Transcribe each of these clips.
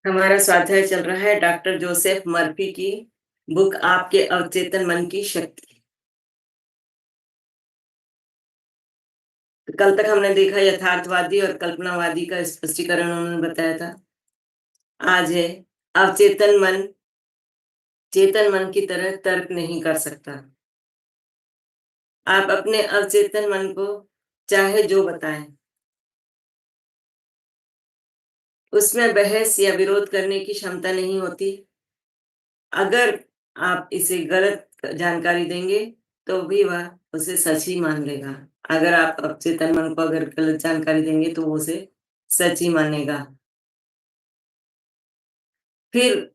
हमारा स्वाध्याय चल रहा है डॉक्टर जोसेफ मर्फी की बुक आपके अवचेतन मन की शक्ति। कल तक हमने देखा यथार्थवादी और कल्पनावादी का स्पष्टीकरण उन्होंने बताया था। आज है अवचेतन मन चेतन मन की तरह तर्क नहीं कर सकता। आप अपने अवचेतन मन को चाहे जो बताएं, उसमें बहस या विरोध करने की क्षमता नहीं होती। अगर आप इसे गलत जानकारी देंगे, तो भी वह उसे सच ही मान लेगा। अगर आप अवचेतन मन को अगर गलत जानकारी देंगे, तो वो उसे सच ही मानेगा। फिर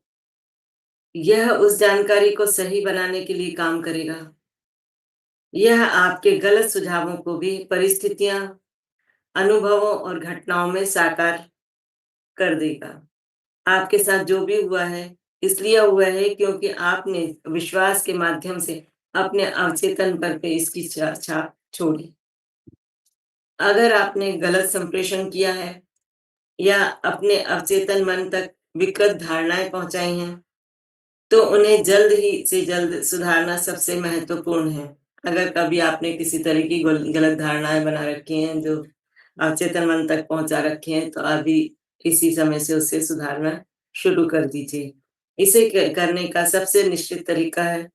यह उस जानकारी को सही बनाने के लिए काम करेगा। यह आपके गलत सुझावों को भी परिस्थितियाँ, अनुभवों और घटनाओं में साकार कर देगा। आपके साथ जो भी हुआ है, इसलिए हुआ है क्योंकि आपने विश्वास के माध्यम से अपने अवचेतन पर पे इसकी छाप छोड़ी। अगर आपने गलत संप्रेषण किया है या अपने अवचेतन मन तक विकृत धारणाएँ पहुँचाई हैं, तो उन्हें जल्द ही से जल्द सुधारना सबसे महत्वपूर्ण है। अगर कभी आपने किसी तरह की गलत धारणाएँ बना रखी हैं, जो अवचेतन मन तक पहुँचा रखी हैं, तो अभी इसी समय से उसे सुधारना शुरू कर दीजिए। इसे करने का सबसे निश्चित तरीका है,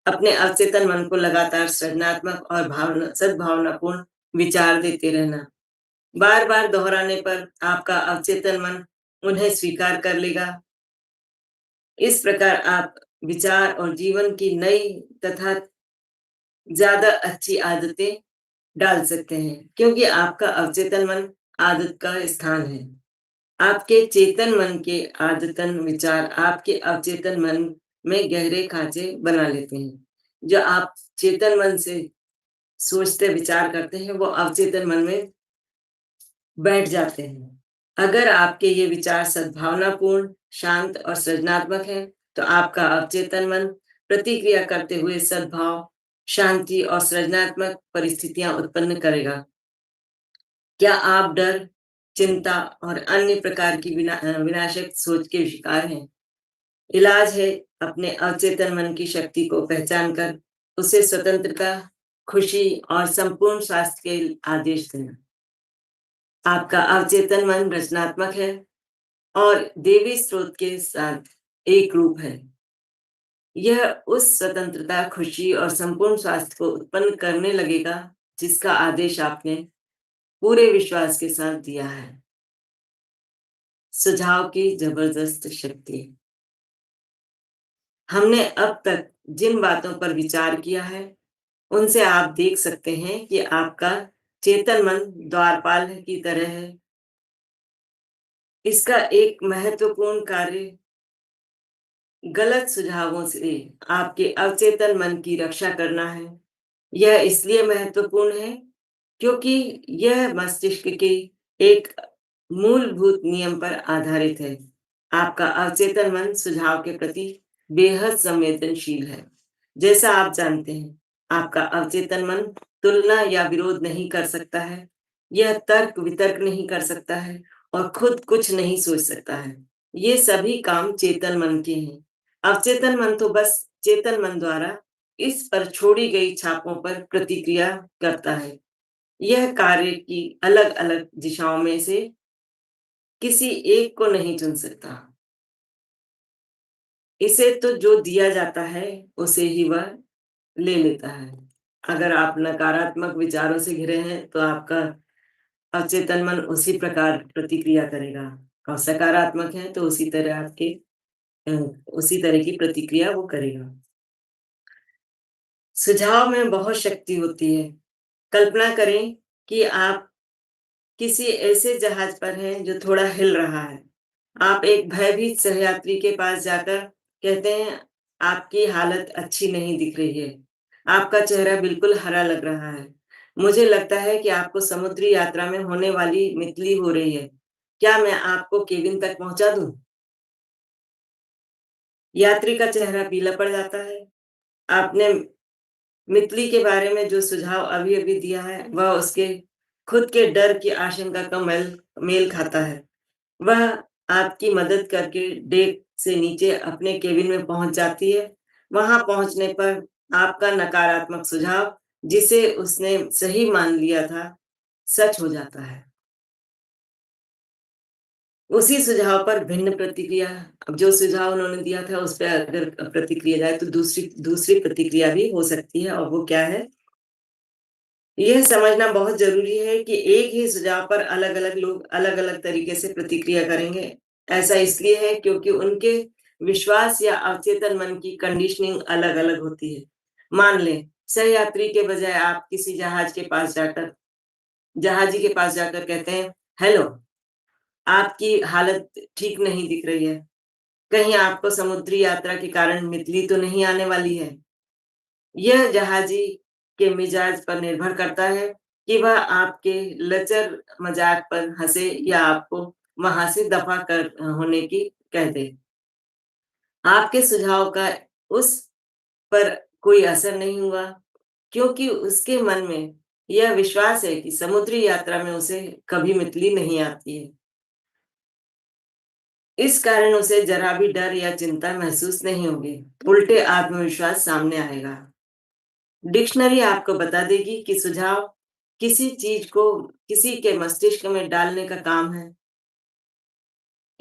अपने अवचेतन मन को लगातार सृजनात्मक और सद्भावनापूर्ण विचार देते रहना। बार-बार दोहराने पर आपका अवचेतन मन उन्हें स्वीकार कर लेगा। इस प्रकार आप विचार और जीवन की नई तथा ज़्यादा अच्छी आदतें डाल सकते हैं, क्योंकि आपका अवचेतन मन आदत का स्थान है। आपके चेतन मन के आदतन विचार आपके अवचेतन मन में गहरे खांचे बना लेते हैं। जो आप चेतन मन से सोचते विचार करते हैं, वो अवचेतन मन में बैठ जाते हैं। अगर आपके ये विचार सद्भावनापूर्ण, शांत और सृजनात्मक हैं, तो आपका अवचेतन मन प्रतिक्रिया करते हुए सद्भाव, शांति और सृजनात्मक परिस्थितियाँ उत्पन्न करेगा। क्या आप डर, चिंता और अन्य प्रकार की विनाशक सोच के शिकार हैं? इलाज है अपने अवचेतन मन की शक्ति को पहचान कर उसे स्वतंत्रता, खुशी और संपूर्ण स्वास्थ्य के आदेश देना। आपका अवचेतन मन रचनात्मक है और देवी स्रोत के साथ एक रूप है। यह उस स्वतंत्रता, खुशी और संपूर्ण स्वास्थ्य को उत्पन्न करने लगेगा, जिसका आदेश आपने पूरे विश्वास के साथ दिया है। सुझाव की जबरदस्त शक्ति। हमने अब तक जिन बातों पर विचार किया है, उनसे आप देख सकते हैं कि आपका चेतन मन द्वारपाल की तरह है। इसका एक महत्वपूर्ण कार्य गलत सुझावों से आपके अवचेतन मन की रक्षा करना है। यह इसलिए महत्वपूर्ण है क्योंकि यह मस्तिष्क के एक मूलभूत नियम पर आधारित है। आपका अवचेतन मन सुझाव के प्रति बेहद संवेदनशील है। जैसा आप जानते हैं, आपका अवचेतन मन तुलना या विरोध नहीं कर सकता है। यह तर्क-वितर्क नहीं कर सकता है और खुद कुछ नहीं सोच सकता है। ये सभी काम चेतन मन के हैं। अवचेतन मन तो बस चेतन मन द्वारा इस पर छोड़ी गई छापों पर प्रतिक्रिया करता है। यह कार्य की अलग-अलग दिशाओं में से किसी एक को नहीं चुन सकता। इसे तो जो दिया जाता है, उसे ही वह ले लेता है। अगर आप नकारात्मक विचारों से घिरे हैं, तो आपका अवचेतन मन उसी प्रकार प्रतिक्रिया करेगा और सकारात्मक है, तो उसी तरह अ, उसी तरह की प्रतिक्रिया वो करेगा। सुझाव में बहुत शक्ति होती है। कल्पना करें कि आप किसी ऐसे जहाज पर हैं जो थोड़ा हिल रहा है। आप एक भयभीत सहयात्री के पास जाकर कहते हैं, आपकी हालत अच्छी नहीं दिख रही है। आपका चेहरा बिल्कुल हरा लग रहा है। मुझे लगता है कि आपको समुद्री यात्रा में होने वाली मितली हो रही है। क्या मैं आपको केबिन तक पहुँचा दूँ? यात्री का चेहरा पीला पड़ जाता है। आपने मितली के बारे में जो सुझाव अभी-अभी दिया है, वह उसके खुद के डर की आशंका का मेल खाता है। वह आपकी मदद करके डेक से नीचे अपने केबिन में पहुँच जाती है। वहाँ पहुँचने पर आपका नकारात्मक सुझाव, जिसे उसने सही मान लिया था, सच हो जाता है। उसी सुझाव पर भिन्न प्रतिक्रिया, अब जो सुझाव उन्होंने दिया था उस पे अगर प्रतिक्रिया जाए तो दूसरी दूसरी प्रतिक्रिया भी हो सकती है, और वो क्या है? यह समझना बहुत ज़रूरी है कि एक ही सुझाव पर अलग-अलग लोग अलग-अलग तरीके से प्रतिक्रिया करेंगे। ऐसा इसलिए है क्योंकि उनके विश्वास या अवचेतन मन की कंडीशनिंग अलग-अलग होती है। मान लें, सहयात्री के बजाय आप किसी जहाजी के पास जाकर कहते हैं, "हेलो, आपकी हालत ठीक नहीं दिख रही है। कहीं आपको समुद्री यात्रा के कारण मितली तो नहीं आने वाली है?" यह जहाजी के मिजाज पर निर्भर करता है कि वह आपके लचर मजाक पर हंसे या आपको वहां से दफा कर होने की कह दे। आपके सुझाव का उस पर कोई असर नहीं हुआ क्योंकि उसके मन में यह विश्वास है कि समुद्री यात्रा में उसे कभी मितली नहीं आती है। इस कारण उसे जरा भी डर या चिंता महसूस नहीं होगी, उल्टे आत्मविश्वास सामने आएगा। डिक्शनरी आपको बता देगी कि सुझाव किसी चीज को किसी के मस्तिष्क में डालने का काम है।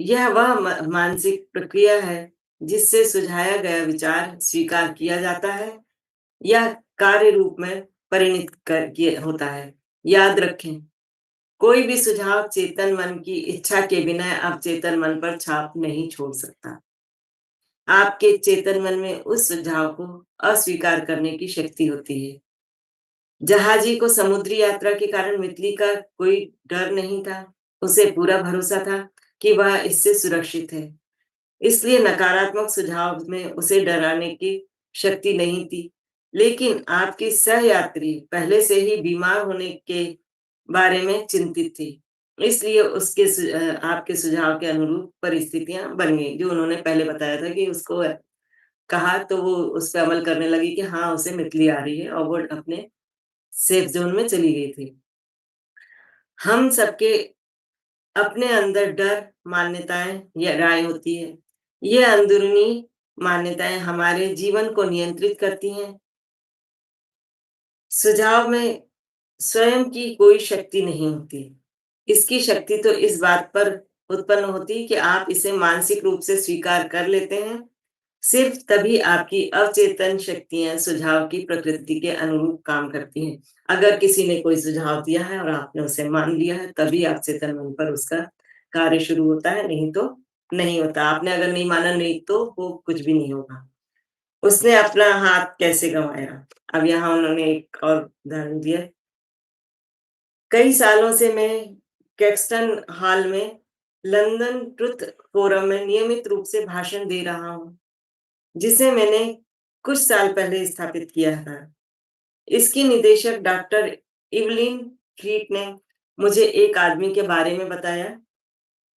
यह वह मानसिक प्रक्रिया है जिससे सुझाया गया विचार स्वीकार किया जाता है या कार्य रूप में होता है। याद रखें, कोई भी सुझाव चेतन मन की इच्छा के बिना अवचेतन मन पर छाप नहीं छोड़ सकता। आपके चेतन मन में उस सुझाव को अस्वीकार करने की शक्ति होती है। जहाजी को समुद्री यात्रा के कारण मितली का कोई डर नहीं था। उसे पूरा भरोसा था कि वह इससे सुरक्षित है। इसलिए नकारात्मक सुझाव में उसे डराने की शक्ति नहीं थी। लेकिन आपकी सहयात्री पहले से ही बीमार होने के बारे में चिंतित थी। इसलिए आपके सुझाव के अनुरूप परिस्थितियाँ बन गई, जो उन्होंने पहले बताया था कि उसको कहा तो वो उस पे अमल करने लगी कि हाँ, उसे मितली आ रही है, और वो अपने सेफ ज़ोन में चली गई थी। हम सबके अपने अंदर डर, मान्यताएँ या राय होती है। ये अंदरूनी मान्यताएँ हमारे जीवन को नियंत्रित करती हैं। सुझाव में स्वयं की कोई शक्ति नहीं होती। इसकी शक्ति तो इस बात पर उत्पन्न होती है कि आप इसे मानसिक रूप से स्वीकार कर लेते हैं। सिर्फ तभी आपकी अवचेतन शक्तियाँ सुझाव की प्रकृति के अनुरूप काम करती हैं। अगर किसी ने कोई सुझाव दिया है और आपने उसे मान लिया है, तभी अवचेतन मन पर उसका कार्य शुरू होता है, नहीं तो नहीं होता। आपने अगर नहीं माना, नहीं तो वो कुछ भी नहीं होगा। उसने अपना हाथ कैसे गँवाया? अब यहाँ उन्होंने एक और उदाहरण दिया। कई सालों से मैं कैक्सटन हॉल में लंदन ट्रुथ फोरम में नियमित रूप से भाषण दे रहा हूँ, जिसे मैंने कुछ साल पहले स्थापित किया था। इसकी निदेशक डॉक्टर इवलिन फ्लीट ने मुझे एक आदमी के बारे में बताया,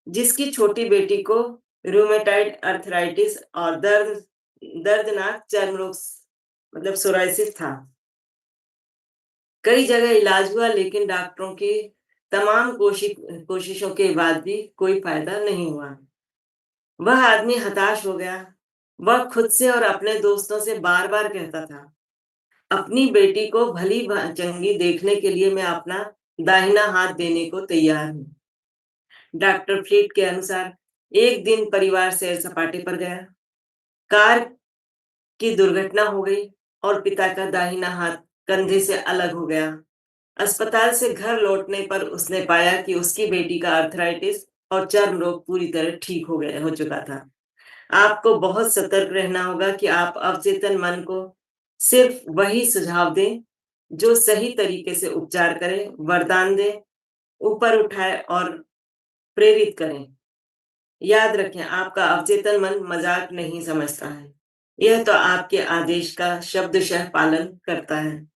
जिसकी छोटी बेटी को रूमेटाइड अर्थराइटिस और दर्दनाक चर्म रोग मतलब सोरायसिस था। कई जगह इलाज हुआ, लेकिन डॉक्टरों की तमाम कोशिशों के बाद भी कोई फायदा नहीं हुआ। वह आदमी हताश हो गया। वह खुद से और अपने दोस्तों से बार-बार कहता था, अपनी बेटी को चंगी देखने के लिए मैं अपना दाहिना हाथ देने को तैयार हूँ। डॉक्टर फ्लीट के अनुसार एक दिन परिवार सैर-सपाटे पर गया। कार की दुर्घटना हो गई और पिता का दाहिना हाथ कंधे से अलग हो गया। अस्पताल से घर लौटने पर उसने पाया कि उसकी बेटी का आर्थराइटिस और चर्म रोग पूरी तरह ठीक हो चुका था। आपको बहुत सतर्क रहना होगा कि आप अवचेतन मन को सिर्फ वही सुझाव दें, जो सही तरीके से उपचार करे, वरदान दे, ऊपर उठाए और प्रेरित करें। याद रखें, आपका अवचेतन मन मजाक नहीं समझता है। यह तो आपके आदेश का शब्दशः पालन करता है।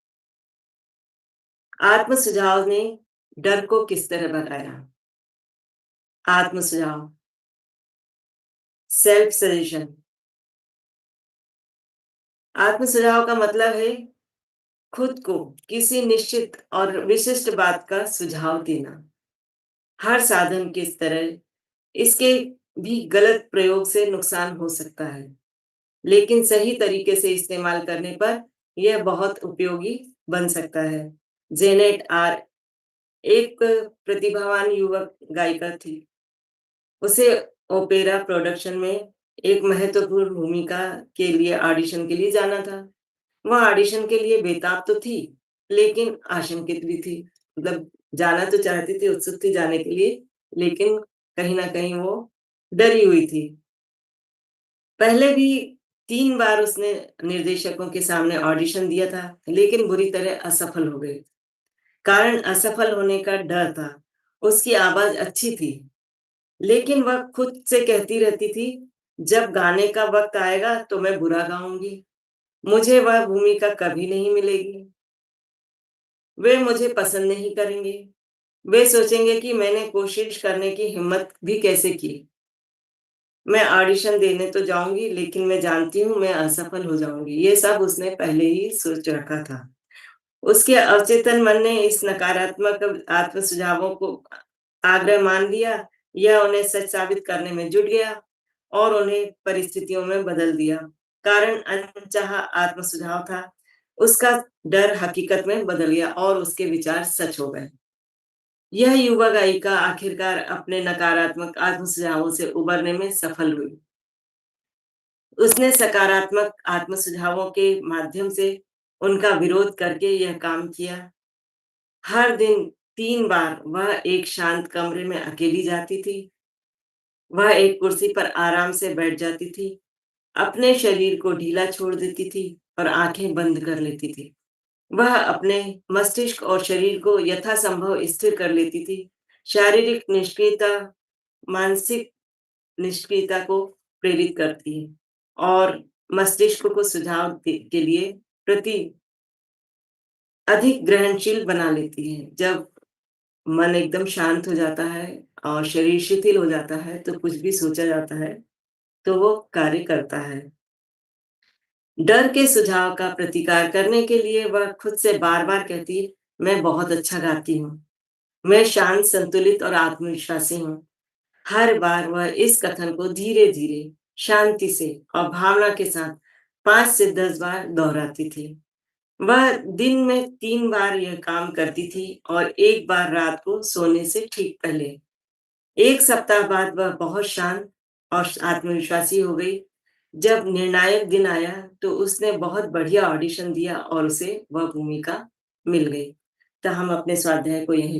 आत्म सुझाव ने डर को किस तरह भगाया? आत्म सुझाव, सेल्फ सजेशन। आत्म सुझाव का मतलब है खुद को किसी निश्चित और विशिष्ट बात का सुझाव देना, हर साधन की तरह। इसके भी गलत प्रयोग से नुकसान हो सकता है, लेकिन सही तरीके से इस्तेमाल करने पर यह बहुत उपयोगी बन सकता है। जेनेट आर एक प्रतिभावान युवक गायिका थी। उसे ओपेरा प्रोडक्शन में एक महत्वपूर्ण भूमिका के लिए ऑडिशन के लिए जाना था। वह ऑडिशन के लिए बेताब तो थी, लेकिन आशंकित भी थी। मतलब जाना तो चाहती थी, उत्सुक थी जाने के लिए, लेकिन कहीं न कहीं वो डरी हुई थी। पहले भी 3 बार उसने निर्देशकों के सामने ऑडिशन दिया था, लेकिन बुरी तरह असफल हो गई। कारण असफल होने का डर था। उसकी आवाज़ अच्छी थी, लेकिन वह खुद से कहती रहती थी, "जब गाने का वक़्त आएगा तो मैं बुरा गाऊँगी। मुझे वह भूमिका कभी नहीं मिलेगी। वे मुझे पसंद नहीं करेंगे। वे सोचेंगे कि मैंने कोशिश करने की हिम्मत भी कैसे की। मैं ऑडिशन देने तो जाऊँगी, लेकिन मैं जानती हूँ मैं असफल हो जाऊँगी।" ये सब उसने पहले ही सोच रखा था। उसके अवचेतन मन ने इस नकारात्मक आत्म सुझावों को आग्रह मान लिया। यह उन्हें सच साबित करने में जुट गया और उन्हें परिस्थितियों में बदल दिया। कारण अनचाहा आत्म सुझाव था। उसका डर हकीकत में बदल गया और उसके विचार सच हो गए। यह युवा गायिका आखिरकार अपने नकारात्मक आत्म सुझावों से उबरने में सफल हुई। उसने सकारात्मक आत्म सुझावों के माध्यम से उनका विरोध करके यह काम किया। हर दिन 3 बार वह एक शांत कमरे में अकेली जाती थी। वह एक कुर्सी पर आराम से बैठ जाती थी, अपने शरीर को ढीला छोड़ देती थी और आँखें बंद कर लेती थी। वह अपने मस्तिष्क और शरीर को यथासंभव स्थिर कर लेती थी। शारीरिक निष्क्रियता मानसिक निष्क्रियता को प्रेरित करती है और मस्तिष्क को सुझाव के लिए प्रति अधिक ग्रहणशील बना लेती है। जब मन एकदम शांत हो जाता है और शरीर शिथिल हो जाता है, तो कुछ भी सोचा जाता है, तो वो कार्य करता है। डर के सुझाव का प्रतिकार करने के लिए वह खुद से बार-बार कहती है, "मैं बहुत अच्छा गाती हूँ। मैं शांत, संतुलित और आत्मविश्वासी हूँ।" हर बार वह इस कथन को धीरे-धीरे, शांति से और भावना के साथ 5 से 10 बार दोहराती थी। वह दिन में 3 बार यह काम करती थी और 1 बार रात को सोने से ठीक पहले। 1 सप्ताह बाद वह बहुत शांत और आत्मविश्वासी हो गई। जब निर्णायक दिन आया, तो उसने बहुत बढ़िया ऑडिशन दिया और उसे वह भूमिका मिल गई। तो हम अपने स्वाध्याय को यहीं